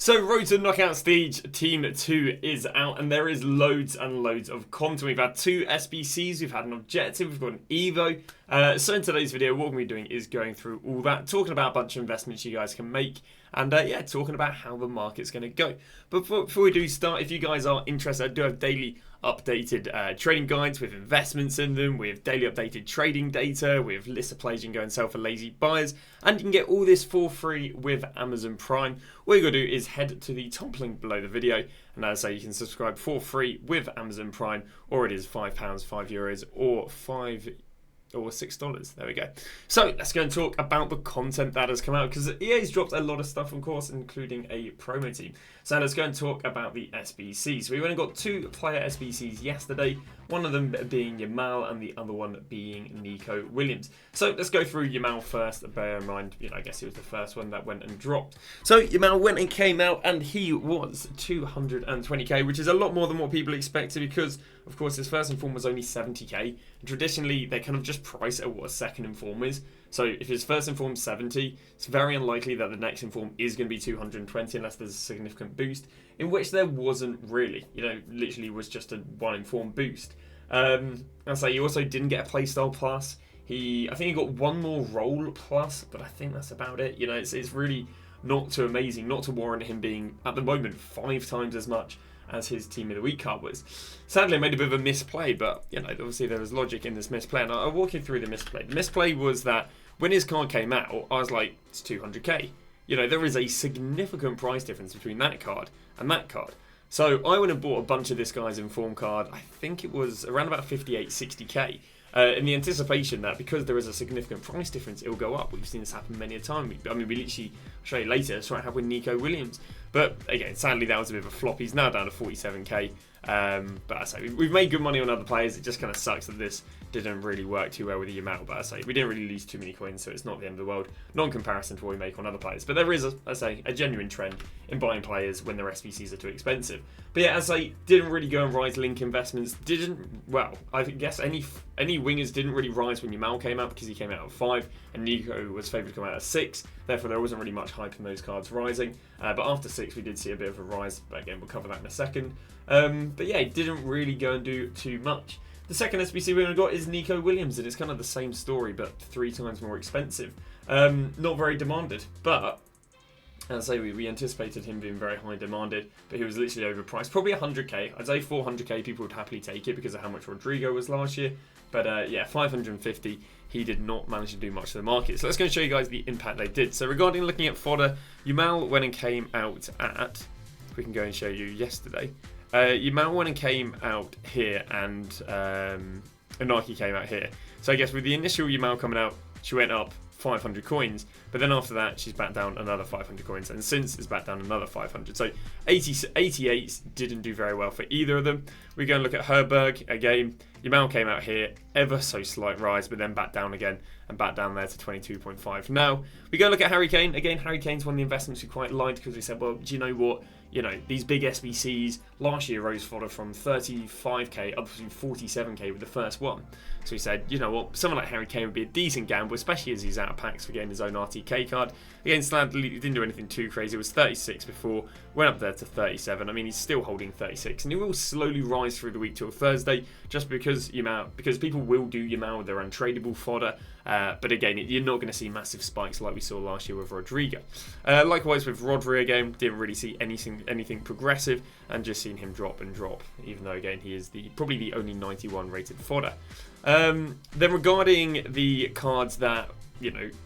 So, Road to Knockout Stage Team 2 is out, and there is loads and loads of content. We've had 2 SBCs, we've had an objective, we've got an Evo. So in today's video, what we're going to be doing is going through all that, talking about a bunch of investments you guys can make, and yeah, talking about how the market's going to go. But before we do start, if you guys are interested, I do have daily updated trading guides with investments in them, with daily updated trading data, with lists of plays you can go and sell for lazy buyers, and you can get all this for free with Amazon Prime. All you got to do is head to the top link below the video, and as I say, you can subscribe for free with Amazon Prime, or it is £5, €5, or $6. There we go. So let's go and talk about the content that has come out, because EA's dropped a lot of stuff, of course, including a promo team. So let's go and talk about the SBCs. We only got 2 player SBCs yesterday, one of them being Yamal and the other one being Nico Williams. So let's go through Yamal first. Bear in mind, I guess he was the first one that went and dropped. So Yamal went and came out, and he was 220k, which is a lot more than what people expected, because of course his first inform was only 70k. And traditionally, they kind of just price at what a second inform is. So if his first inform is 70, it's very unlikely that the next inform is going to be 220 unless there's a significant boost, in which there wasn't really. Literally was just a 1 inform boost. I'll say he also didn't get a playstyle plus. I think he got 1 more role plus, but I think that's about it. It's really not too amazing, not to warrant him being, at the moment, 5 times as much as his Team of the Week card was. Sadly, I made a bit of a misplay, but obviously there was logic in this misplay, and I'll walk you through the misplay. The misplay was that when his card came out, I was like, it's 200k. There is a significant price difference between that card and that card. So I went and bought a bunch of this guy's inform card. I think it was around about 58, 60k. In the anticipation that because there is a significant price difference, it will go up. We've seen this happen many a time. We literally, I'll show you later, saw it happen with Nico Williams. But again, sadly, that was a bit of a flop. He's now down to 47k. But I say we've made good money on other players. It just kind of sucks that this didn't really work too well with the Yamal. But I say we didn't really lose too many coins, so it's not the end of the world. Not in comparison to what we make on other players. But there is, a genuine trend in buying players when their SBCs are too expensive. But yeah, as I say, didn't really go and rise link investments. I guess any wingers didn't really rise when Yamal came out, because he came out at 5 and Nico was favoured to come out at 6. Therefore, there wasn't really much hype in those cards rising. But after 6, we did see a bit of a rise. But again, we'll cover that in a second. But yeah, it didn't really go and do too much. The second SBC we got is Nico Williams, and it's kind of the same story, but 3 times more expensive. Not very demanded, but as I say, we anticipated him being very high demanded, but he was literally overpriced. Probably 100k. I'd say 400k people would happily take it because of how much Rodrigo was last year. But yeah, 550, he did not manage to do much to the market. So let's go and show you guys the impact they did. So regarding looking at fodder, Yamal went and came out at, we can go and show you yesterday. Yamal went and came out here, and Anarchy came out here. So I guess with the initial Yamal coming out, she went up 500 coins, but then after that she's back down another 500 coins, and since is back down another 500. So 88s didn't do very well for either of them. We go and look at Herberg again. Yamal came out here, ever so slight rise, but then back down again, and back down there to 22.5. Now we go and look at Harry Kane again. Harry Kane's one of the investments we quite liked, because we said, well, do you know what? These big SBCs last year rose fodder from 35k up to 47k with the first one. So we said, you know what, someone like Harry Kane would be a decent gamble, especially as he's out of packs for getting his own RTTK card. Again, sadly, he didn't do anything too crazy. It was 36 before, went up there to 37. He's still holding 36, and he will slowly rise through the week till Thursday, just because people will do Yamal with their untradeable fodder. But again, you're not going to see massive spikes like we saw last year with Rodrigo. Likewise with Rodri again, didn't really see anything progressive, and just seen him drop and drop, even though again he is probably the only 91 rated fodder. Then regarding the cards that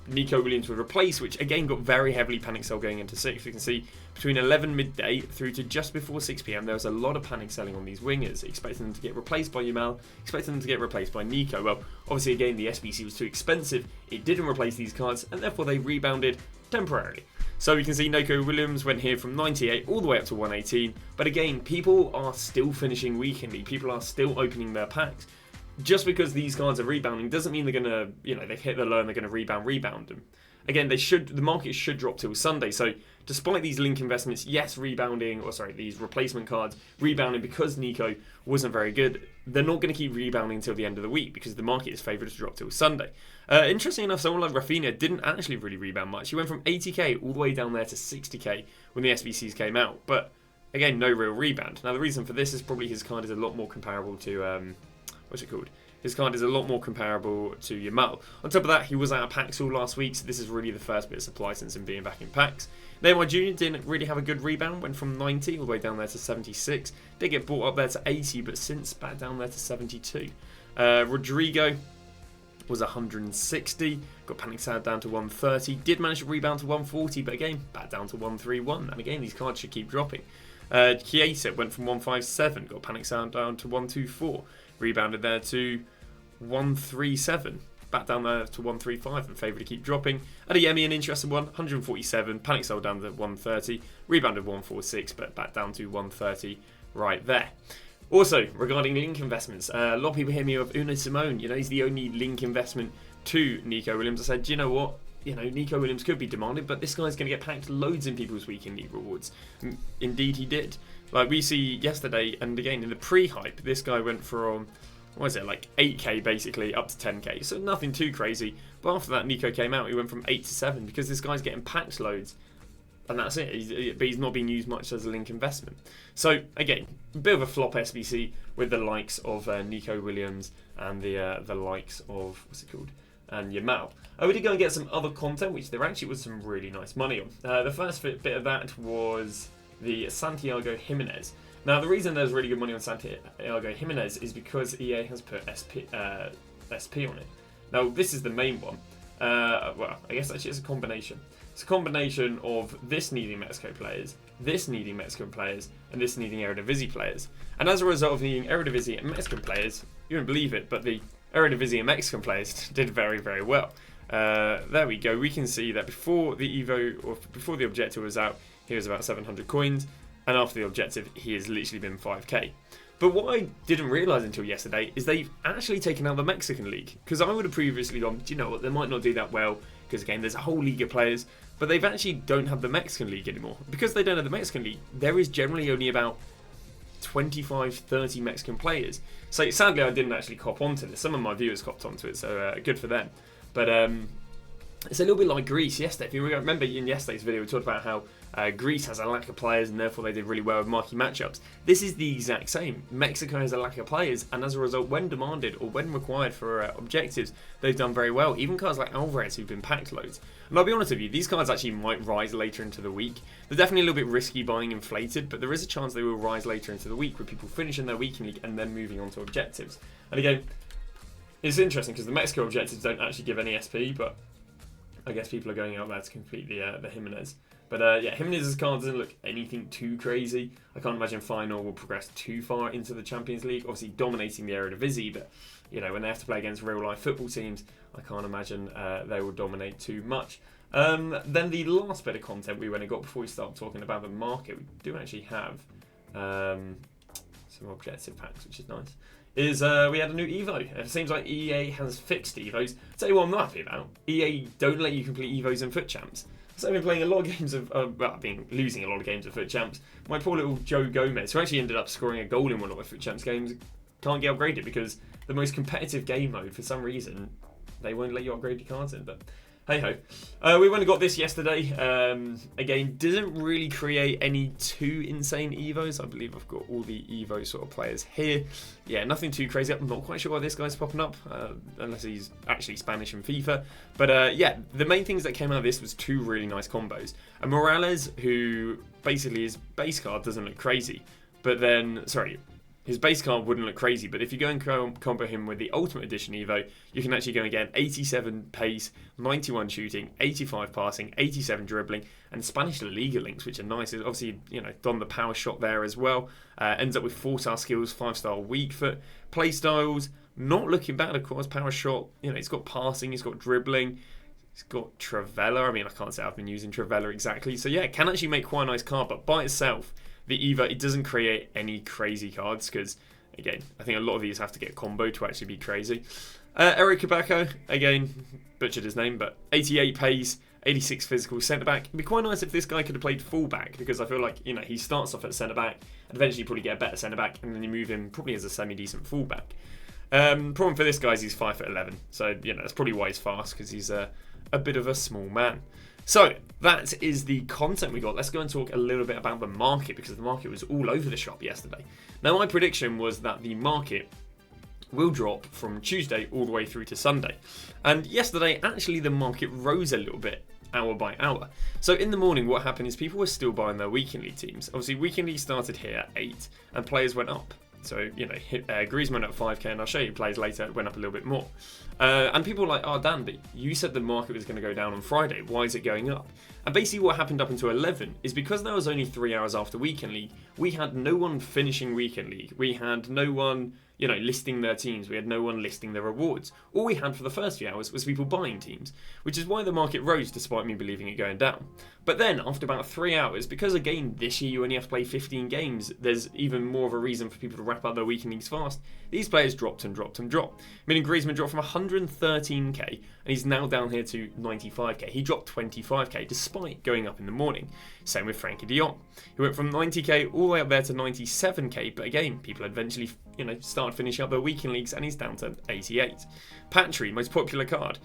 Nico Williams would replace, which again got very heavily panic sell going into 6. You can see between 11 midday through to just before 6 p.m. there was a lot of panic selling on these wingers, expecting them to get replaced by Yamal, expecting them to get replaced by Nico. Well, obviously again the SBC was too expensive, it didn't replace these cards, and therefore they rebounded temporarily. So we can see Nico Williams went here from 98 all the way up to 118, but again, people are still finishing weekly, people are still opening their packs. Just because these cards are rebounding doesn't mean they're going to, they've hit the low and they're going to rebound them. Again, the market should drop till Sunday, so despite these link investments, yes, these replacement cards rebounding because Nico wasn't very good, they're not going to keep rebounding until the end of the week because the market is favoured to drop till Sunday. Interesting enough, someone like Rafinha didn't actually really rebound much. He went from 80k all the way down there to 60k when the SBCs came out, but again, no real rebound. Now, the reason for this is probably his card is a lot more comparable to, His card is a lot more comparable to Yamal. On top of that, he was out of packs all last week, so this is really the first bit of supply since him being back in packs. Neymar Jr. didn't really have a good rebound, went from 90 all the way down there to 76. Did get brought up there to 80, but since back down there to 72. Rodrigo was 160, got panic sound down to 130, did manage to rebound to 140, but again, back down to 131, and again, these cards should keep dropping. Chiesa went from 157, got panic sound down to 124, rebounded there to 137, back down there to 135 and favoured to keep dropping. Adeyemi, an interesting one, 147, panic sold down to 130, rebounded 146, but back down to 130 right there. Also, regarding link investments, a lot of people hear me of Unai Simon. He's the only link investment to Nico Williams. I said, do you know what? Nico Williams could be demanded, but this guy's going to get packed loads in people's weekend league rewards. Indeed, he did. Like we see yesterday, and again in the pre-hype, this guy went from, 8k basically up to 10k. So nothing too crazy. But after that, Nico came out, he went from 8 to 7 because this guy's getting packed loads. And that's it. But he's not being used much as a link investment. So again, a bit of a flop SBC with the likes of Nico Williams and the likes of and Yamal. We did go and get some other content, which there actually was some really nice money on. The first bit of that was the Santiago Gimenez. Now, the reason there's really good money on Santiago Gimenez is because EA has put SP on it. Now, this is the main one. I guess actually it's a combination. It's a combination of this needing Mexico players, this needing Mexican players, and this needing Eredivisie players. And as a result of needing Eredivisie and Mexican players, you wouldn't believe it, but the Eredivisie and Mexican players did very, very well. There we go. We can see that before the Evo, or before the objective was out, he was about 700 coins, and after the objective, he has literally been 5k. But what I didn't realise until yesterday is they've actually taken out the Mexican League. Because I would have previously gone, do you know what, they might not do that well, because again, there's a whole league of players, but they've actually don't have the Mexican League anymore. Because they don't have the Mexican League, there is generally only about 25, 30 Mexican players. So sadly, I didn't actually cop onto this. Some of my viewers copped onto it, so good for them. But it's a little bit like Greece yesterday. If you remember in yesterday's video, we talked about how Greece has a lack of players and therefore they did really well with marquee matchups. This is the exact same. Mexico has a lack of players, and as a result, when demanded or when required for objectives, they've done very well. Even cards like Alvarez, who've been packed loads. And I'll be honest with you, these cards actually might rise later into the week. They're definitely a little bit risky buying inflated, but there is a chance they will rise later into the week with people finishing their weekend league and then moving on to objectives. And again, it's interesting because the Mexico objectives don't actually give any SP, but I guess people are going out there to complete the Gimenez. But yeah, Gimenez's card doesn't look anything too crazy. I can't imagine Final will progress too far into the Champions League. Obviously dominating the Eredivisie, but when they have to play against real life football teams, I can't imagine they will dominate too much. Then the last bit of content we went and got before we start talking about the market, we do actually have some objective packs, which is nice. We had a new Evo. It seems like EA has fixed Evos. I'll tell you what I'm not happy about. EA don't let you complete Evos and Foot Champs. So I've been playing a lot of games of, losing a lot of games of Foot Champs. My poor little Joe Gomez, who actually ended up scoring a goal in one of my Foot Champs games, can't get upgraded because the most competitive game mode, for some reason, they won't let you upgrade your cards in. But hey ho. We went and got this yesterday. Again, didn't really create any too insane Evos. I believe I've got all the Evo sort of players here. Yeah, nothing too crazy. I'm not quite sure why this guy's popping up, unless he's actually Spanish in FIFA. But yeah, the main things that came out of this was two really nice combos. A Morales, who basically his base card doesn't look crazy, but then, his base card wouldn't look crazy, but if you go and combo him with the Ultimate Edition Evo, you can actually go and get 87 pace, 91 shooting, 85 passing, 87 dribbling, and Spanish La Liga links, which are nice. Obviously, done the power shot there as well. Ends up with 4-star skills, 5-star weak foot. Play styles, not looking bad, of course. Power shot, he's got passing, he's got dribbling. He's got Travella. I mean, I can't say I've been using Travella exactly. So yeah, it can actually make quite a nice card, but by itself, the Evo, it doesn't create any crazy cards because, again, I think a lot of these have to get combo to actually be crazy. Eric Cabacco, again, butchered his name, but 88 pace, 86 physical centre-back. It'd be quite nice if this guy could have played full-back, because I feel like, he starts off at centre-back and eventually probably get a better centre-back, and then you move him probably as a semi-decent full-back. Problem for this guy is he's 5'11", so, that's probably why he's fast, because he's a bit of a small man. So, that is the content we got. Let's go and talk a little bit about the market, because the market was all over the shop yesterday. Now, my prediction was that the market will drop from Tuesday all the way through to Sunday. And yesterday, actually, the market rose a little bit, hour by hour. So in the morning, what happened is people were still buying their weekend league teams. Obviously, weekend league started here at 8, and players went up. So, Griezmann at 5k, and I'll show you players later, it went up a little bit more. And people were like, oh, Dan, but you said the market was going to go down on Friday. Why is it going up? And basically what happened up until 11 is because there was only 3 hours after weekend league, we had no one finishing weekend league. We had no one, listing their teams. We had no one listing their rewards. All we had for the first few hours was people buying teams, which is why the market rose despite me believing it going down. But then, after about 3 hours, because again, this year you only have to play 15 games, there's even more of a reason for people to wrap up their weekend leagues fast. These players dropped and dropped and dropped. Meaning Griezmann dropped from 113k, and he's now down here to 95k. He dropped 25k despite going up in the morning. Same with Frankie de Jong. He went from 90k all the way up there to 97k, but again, people eventually, started finishing up their weekend leagues, and he's down to 88. Patry, most popular card.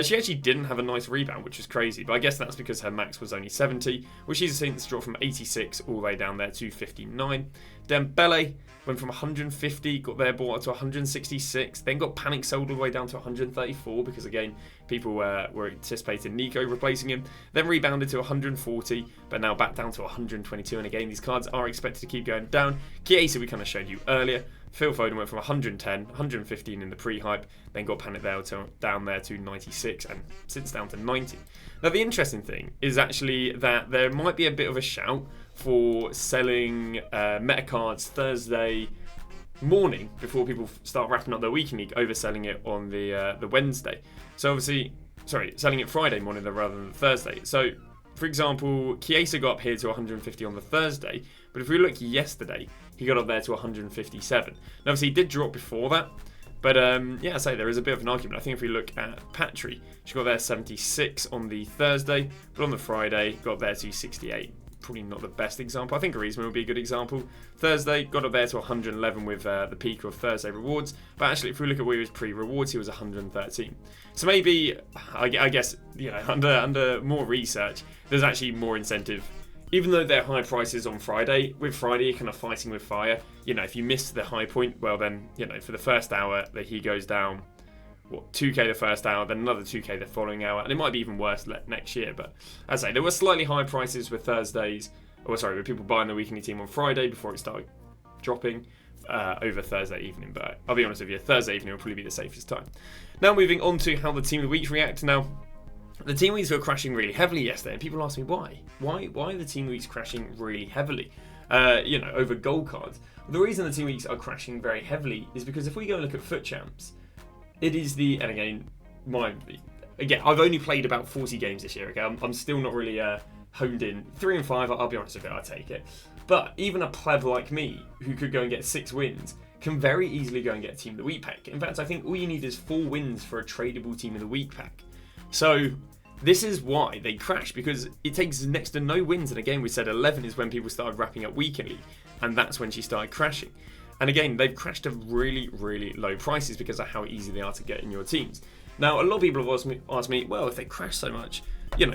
She actually didn't have a nice rebound, which was crazy, but I guess that's because her max was only 70, which she's since dropped from 86 all the way down there to 59. Dembele went from 150, got there, bought up to 166, then got panic sold all the way down to 134 because, again, people were anticipating Nico replacing him, then rebounded to 140, but now back down to 122, and again, these cards are expected to keep going down. Chiesa we kind of showed you earlier. Phil Foden went from 110, 115 in the pre-hype, then got panicked there down there to 96, and since down to 90. Now, the interesting thing is actually that there might be a bit of a shout for selling meta cards Thursday morning before people start wrapping up their weekend league, overselling it on the Wednesday. So obviously, selling it Friday morning rather than Thursday. So, for example, Chiesa got up here to 150 on the Thursday, but if we look yesterday, he got up there to 157. Now, obviously, he did drop before that, but I say there is a bit of an argument. I think if we look at Patry, she got there 76 on the Thursday, but on the Friday, got there to 68. Probably not the best example. I think Griezmann would be a good example. Thursday, got up there to 111 with the peak of Thursday rewards, but actually, if we look at where he was pre-rewards, he was 113. So maybe, I guess, under more research, there's actually more incentive. Even though they're high prices on Friday, with Friday you're kind of fighting with fire. If you miss the high point, well then, for the first hour that he goes down, 2k the first hour, then another 2k the following hour, and it might be even worse next year. But as I say, there were slightly high prices with with people buying the weekly team on Friday before it started dropping over Thursday evening. But I'll be honest with you, Thursday evening will probably be the safest time. Now moving on to how the team of the week react. Now, the team weeks were crashing really heavily yesterday, and people asked me why. Why are the team weeks crashing really heavily? Over gold cards. Well, the reason the team weeks are crashing very heavily is because if we go and look at FUT Champs, it is I've only played about 40 games this year. Okay, I'm still not really honed in. 3 and 5, I'll be honest with you, I'll take it. But even a pleb like me, who could go and get 6 wins, can very easily go and get a team of the week pack. In fact, I think all you need is 4 wins for a tradable team of the week pack. So this is why they crash, because it takes next to no wins. And again, we said 11 is when people started wrapping up weekend league, and that's when she started crashing. And again, they've crashed to really, really low prices because of how easy they are to get in your teams. Now, a lot of people have asked me, well, if they crash so much,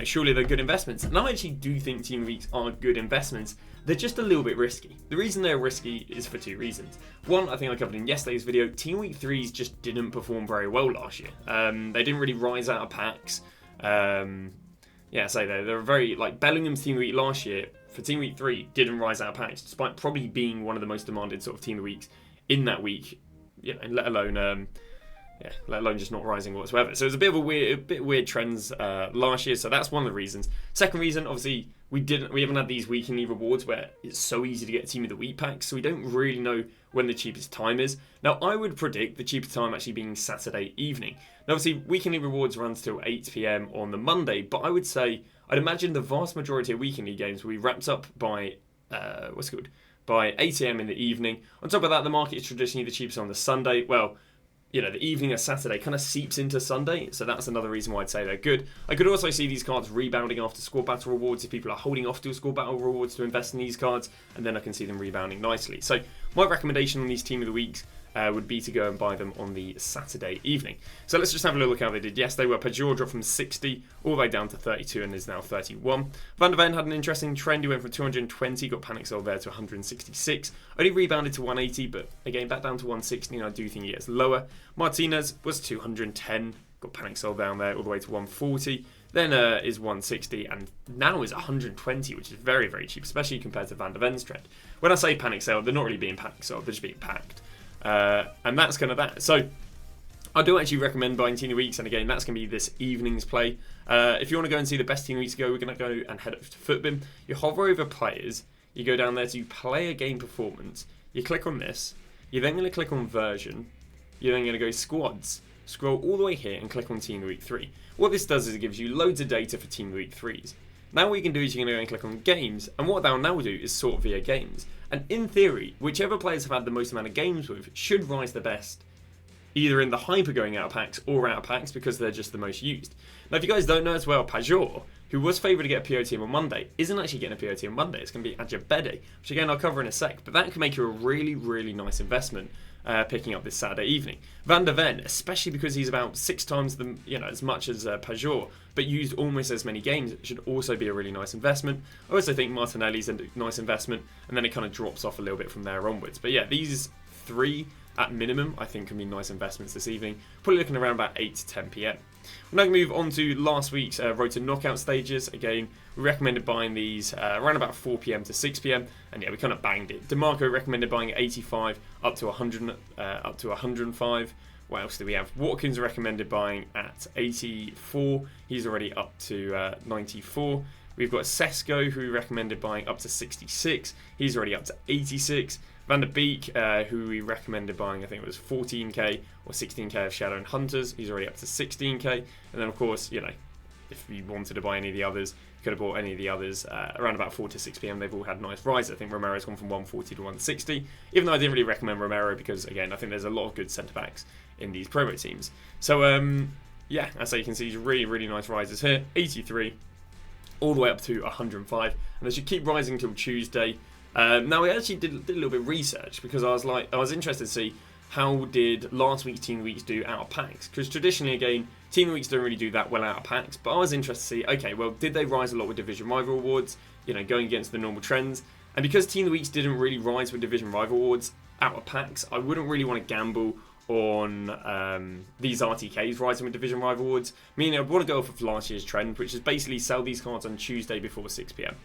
surely they're good investments. And I actually do think team weeks are good investments. They're just a little bit risky. The reason they're risky is for 2 reasons. One, I think I covered in yesterday's video, team week 3s just didn't perform very well last year. They didn't really rise out of packs. They're very, Bellingham's team week last year, for Team Week 3, didn't rise out of packs, despite probably being one of the most demanded sort of Team of the Weeks in that week, let alone just not rising whatsoever. So it was a bit weird trends last year, so that's one of the reasons. Second reason, obviously, we haven't had these weekly rewards where it's so easy to get a Team of the Week packs, so we don't really know when the cheapest time is. Now, I would predict the cheapest time actually being Saturday evening. Now, obviously, weekly rewards runs till 8 PM on the Monday, but I'd imagine the vast majority of weekly games will be wrapped up by by 8 AM in the evening. On top of that, the market is traditionally the cheapest on the Sunday. Well, you know, the evening of Saturday kind of seeps into Sunday, so that's another reason why I'd say they're good. I could also see these cards rebounding after score battle rewards if people are holding off to score battle rewards to invest in these cards, and then I can see them rebounding nicely. So my recommendation on these team of the weeks would be to go and buy them on the Saturday evening. So let's just have a little look how they did. Yes, they were. Pajor dropped from 60 all the way down to 32 and is now 31. Van der Ven had an interesting trend. He went from 220, got panic sold there to 166. Only rebounded to 180, but again back down to 160, and I do think he gets lower. Martinez was 210, got panic sold down there all the way to 140. Then is 160 and now is 120, which is very, very cheap, especially compared to Van der Ven's trend. When I say panic sale, they're not really being panic sold, they're just being packed. And that's kind of that. So I do actually recommend buying Team of the Weeks, and again, that's going to be this evening's play. If you want to go and see the best Team of the Weeks go, we're going to go and head up to Footbin. You hover over players, you go down there to play a game performance, you click on this, you're then going to click on version, you're then going to go squads, scroll all the way here and click on Team of the Week 3. What this does is it gives you loads of data for Team of the Week 3s. Now what you can do is you can go and click on games, and what they'll now do is sort via games. And in theory, whichever players have had the most amount of games with should rise the best, either in the hyper going out of packs or out of packs, because they're just the most used. Now if you guys don't know as well, Pajor, who was favoured to get a PO team on Monday, isn't actually getting a PO team on Monday. It's going to be Ajabede, which again I'll cover in a sec, but that can make you a really, really nice investment picking up this Saturday evening. Van der Ven, especially because he's about 6 times the, as much as Pajor, but used almost as many games, it should also be a really nice investment. I also think Martinelli's a nice investment, and then it kind of drops off a little bit from there onwards. But yeah, these 3 at minimum I think can be nice investments this evening, probably looking around about 8 to 10 PM. We're now going to move on to last week's Road to Knockout stages. Again, we recommended buying these around about 4 PM to 6 PM, and yeah, we kind of banged it. DeMarco recommended buying at 85 up to 100, up to 105. What else do we have? Watkins recommended buying at 84. He's already up to 94. We've got Sesko, who recommended buying up to 66. He's already up to 86. Van der Beek, who we recommended buying, I think it was 14k or 16k of Shadow and Hunters. He's already up to 16k. And then, of course, if you wanted to buy any of the others, you could have bought any of the others around about 4 to 6 PM. They've all had nice rises. I think Romero's gone from 140 to 160, even though I didn't really recommend Romero because, again, I think there's a lot of good centre-backs in these promo teams. So, yeah, as you can see, really, really nice rises here. 83, all the way up to 105. And they should keep rising until Tuesday. Now, we actually did a little bit of research because I was interested to see how did last week's Team of the Weeks do out of packs, because traditionally, again, Team of the Weeks don't really do that well out of packs, but I was interested to see, okay, well, did they rise a lot with Division Rival Awards, going against the normal trends? And because Team of the Weeks didn't really rise with Division Rival Awards out of packs, I wouldn't really want to gamble on these RTKs rising with Division Rival Awards, meaning I'd want to go off of last year's trend, which is basically sell these cards on Tuesday before 6 PM.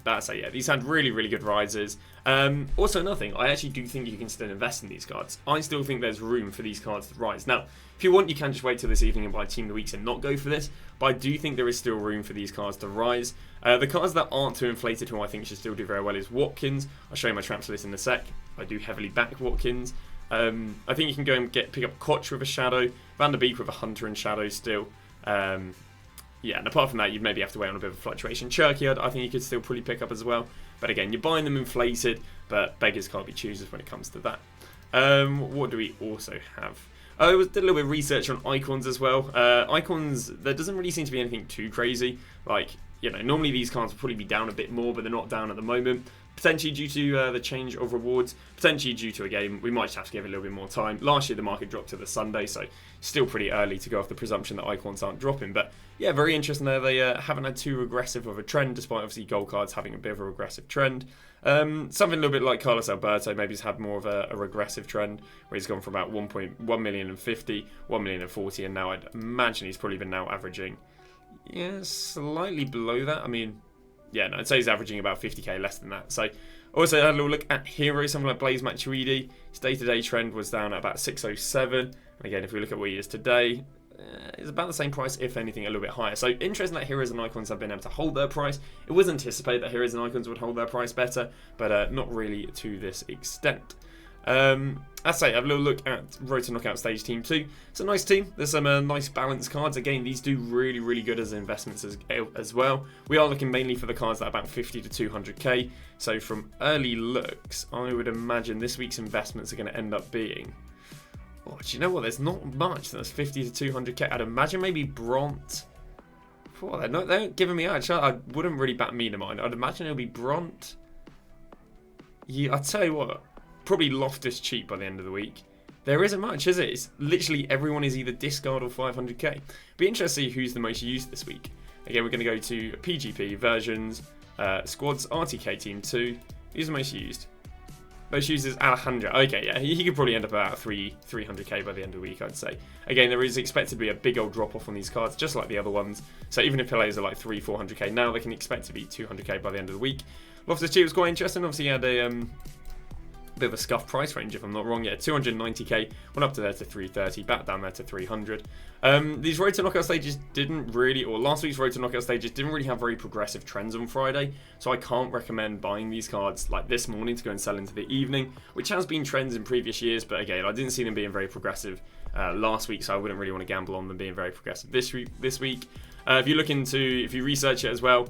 That's yeah, these had really, really good rises. Also, another thing, I actually do think you can still invest in these cards. I still think there's room for these cards to rise. Now, if you want, you can just wait till this evening and buy Team of the Weeks and not go for this, but I do think there is still room for these cards to rise. The cards that aren't too inflated, who I think should still do very well, is Watkins. I'll show you my transfer list in a sec. I do heavily back Watkins. I think you can go and pick up Koch with a Shadow, Van der Beek with a Hunter and Shadow still. Yeah, and apart from that, you'd maybe have to wait on a bit of a fluctuation. Cherky, I think you could still probably pick up as well. But again, you're buying them inflated, but beggars can't be choosers when it comes to that. What do we also have? I did a little bit of research on icons as well. Icons, there doesn't really seem to be anything too crazy. Like, normally these cards will probably be down a bit more, but they're not down at the moment. Potentially due to the change of rewards, potentially due to a game. We might just have to give it a little bit more time. Last year the market dropped to the Sunday, so still pretty early to go off the presumption that icons aren't dropping. But yeah, very interesting there. They haven't had too regressive of a trend, despite obviously gold cards having a bit of a regressive trend. Something a little bit like Carlos Alberto, maybe he's had more of a regressive trend, where he's gone from about 1.1 million and 50, 1 million and 40, and now I'd imagine he's probably been now averaging, slightly below that. I mean, yeah, no, I'd say he's averaging about 50k less than that. So, also had a little look at heroes, something like Blaise Matuidi. His day-to-day trend was down at about 607. And again, if we look at where he is today, it's about the same price, if anything, a little bit higher. So, interesting that heroes and icons have been able to hold their price. It was anticipated that heroes and icons would hold their price better, but not really to this extent. I say, have a little look at Road to Knockout Stage Team 2. It's a nice team. There's some nice balanced cards. Again, these do really, really good as investments as well. We are looking mainly for the cards that are about 50 to 200k. So from early looks, I would imagine this week's investments are going to end up being Oh, do you know what? There's not much. That's 50 to 200k. I'd imagine maybe Bront. Oh, they're not giving me out. I wouldn't really bat me to mine. I'd imagine it'll be Bront. Yeah, I'll tell you what. Probably Loftus cheap by the end of the week. There isn't much, is it? It's literally everyone is either discard or 500k. Be interested to see who's the most used this week. Again, we're going to go to PGP versions, squads, RTK team 2. Who's the most used? Most used is Alejandro. Okay, yeah, he could probably end up about 300k by the end of the week, I'd say. Again, there is expected to be a big old drop off on these cards, just like the other ones. So even if players are like 400k now, they can expect to be 200k by the end of the week. Loftus Cheek was quite interesting. Obviously, he had a bit of a scuff price range, if I'm not wrong. Yeah, 290k, went up to there to 330, back down there to 300. These Road to Knockout stages didn't really, or last week's Road to Knockout stages didn't really have very progressive trends on Friday, so I can't recommend buying these cards like this morning to go and sell into the evening, which has been trends in previous years, but again, I didn't see them being very progressive last week, so I wouldn't really want to gamble on them being very progressive this week. If you research it as well,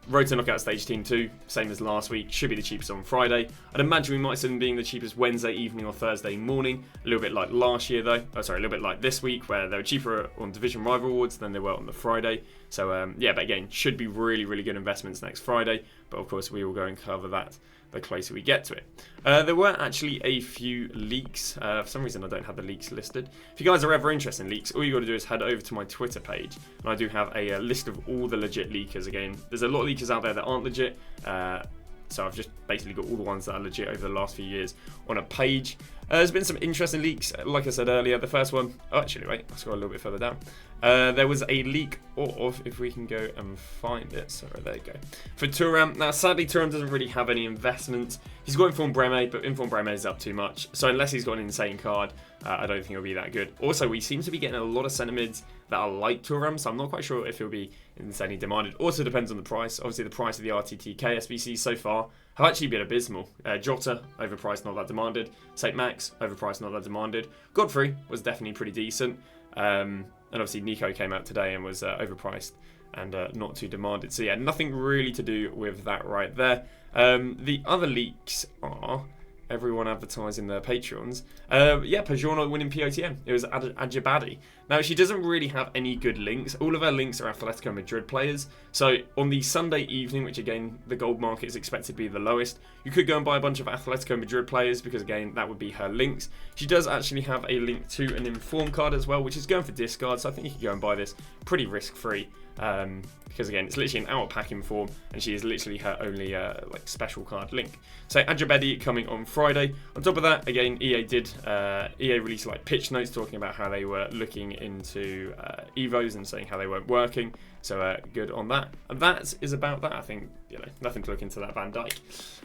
Road to Knockout Stage Team 2, same as last week, should be the cheapest on Friday. I'd imagine we might see them being the cheapest Wednesday evening or Thursday morning. A little bit like last year though. A little bit like this week where they were cheaper on Division Rival Awards than they were on the Friday. So yeah, but again, should be really, really good investments next Friday. But of course, we will go and cover that the closer we get to it. There were actually a few leaks. For some reason, I don't have the leaks listed. If you guys are ever interested in leaks, all you got to do is head over to my Twitter page, and I do have a list of all the legit leakers. Again, there's a lot of leakers out there that aren't legit, so I've just basically got all the ones that are legit over the last few years on a page. There's been some interesting leaks, like I said earlier. The first one, oh, actually, wait, I'll scroll a little bit further down. There was a leak of, if we can go and find it, sorry, there you go, for Thuram. Now, sadly, Thuram doesn't really have any investment. He's got Informed Breme, but Informed Breme is up too much. So unless he's got an insane card, I don't think it'll be that good. Also, we seem to be getting a lot of centre mids that are like Thuram, so I'm not quite sure if he'll be insanely demanded. Also depends on the price. Obviously, the price of the RTTK SBCs so far have actually been abysmal. Jota, overpriced, not that demanded. St. Max, overpriced, not that demanded. Godfrey was definitely pretty decent. And obviously Nico came out today and was overpriced and not too demanded. So yeah, nothing really to do with that right there. The other leaks are everyone advertising their Patreons. Yeah, Pajorno winning POTM. It was Ajabadi. Now, she doesn't really have any good links. All of her links are Atletico Madrid players. So on the Sunday evening, which again, the gold market is expected to be the lowest, you could go and buy a bunch of Atletico Madrid players because again, that would be her links. She does actually have a link to an Inform card as well, which is going for discard. So I think you can go and buy this pretty risk-free. Because again, it's literally an out-of-pack Inform, and she is literally her only like special card link. So Ajabedi coming on Friday. On top of that, again, EA released like pitch notes talking about how they were looking into Evos and saying how they weren't working. So good on that. And that is about that. I think nothing to look into that Van Dijk.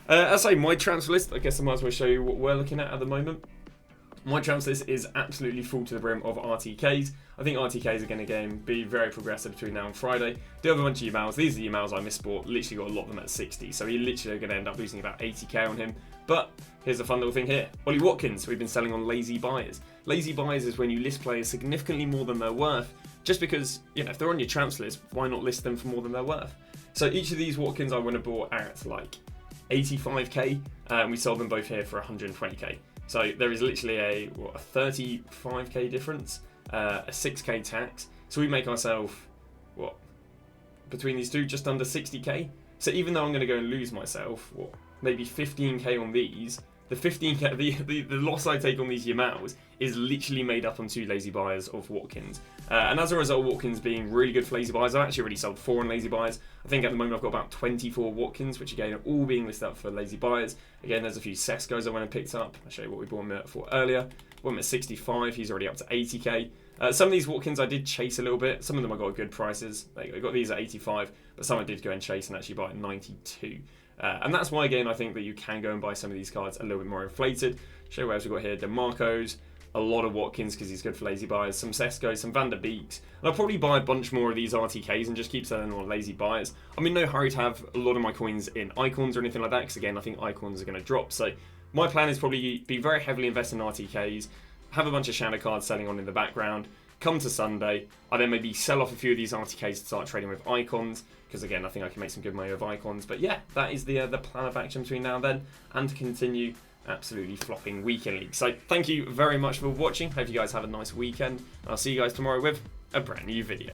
As I say, my transfer list. I guess I might as well show you what we're looking at the moment. My transfer list is absolutely full to the brim of RTKs. I think RTKs are going to be very progressive between now and Friday. Do have a bunch of emails. These are the emails I misbought. Literally got a lot of them at 60. So he literally going to end up losing about 80k on him. But here's a fun little thing here. Ollie Watkins, we've been selling on lazy buyers. Lazy buyers is when you list players significantly more than they're worth. Just because, if they're on your transfer list, why not list them for more than they're worth? So each of these Watkins I went and bought at like 85k. And we sold them both here for 120k. So there is literally a 35k difference, a 6k tax. So we make ourselves, between these two, just under 60k. So even though I'm going to go and lose myself, maybe 15k on these, the 15k, the loss I take on these Yamals is literally made up on 2 lazy buyers of Watkins. And as a result, Watkins being really good for lazy buyers, I've actually already sold 4 on lazy buyers. I think at the moment I've got about 24 Watkins, which again are all being listed up for lazy buyers. Again, there's a few Sescos I went and picked up. I'll show you what we bought him for earlier. Bought him at 65, he's already up to 80k. Some of these Watkins I did chase a little bit. Some of them I got good prices. I got these at 85, but some I did go and chase and actually buy at 92. And that's why, again, I think that you can go and buy some of these cards a little bit more inflated. Show you what else we've got here. DeMarcos, a lot of Watkins because he's good for lazy buyers, some Sescos, some Van der Beeks. And I'll probably buy a bunch more of these RTKs and just keep selling on lazy buyers. I'm in no hurry to have a lot of my coins in icons or anything like that because, again, I think icons are going to drop. So my plan is probably be very heavily invested in RTKs, have a bunch of shadow cards selling on in the background. Come to Sunday, I then maybe sell off a few of these RTKs to start trading with icons, because again, I think I can make some good money with icons. But yeah, that is the plan of action between now and then, and to continue absolutely flopping weekend league. So thank you very much for watching. Hope you guys have a nice weekend. I'll see you guys tomorrow with a brand new video.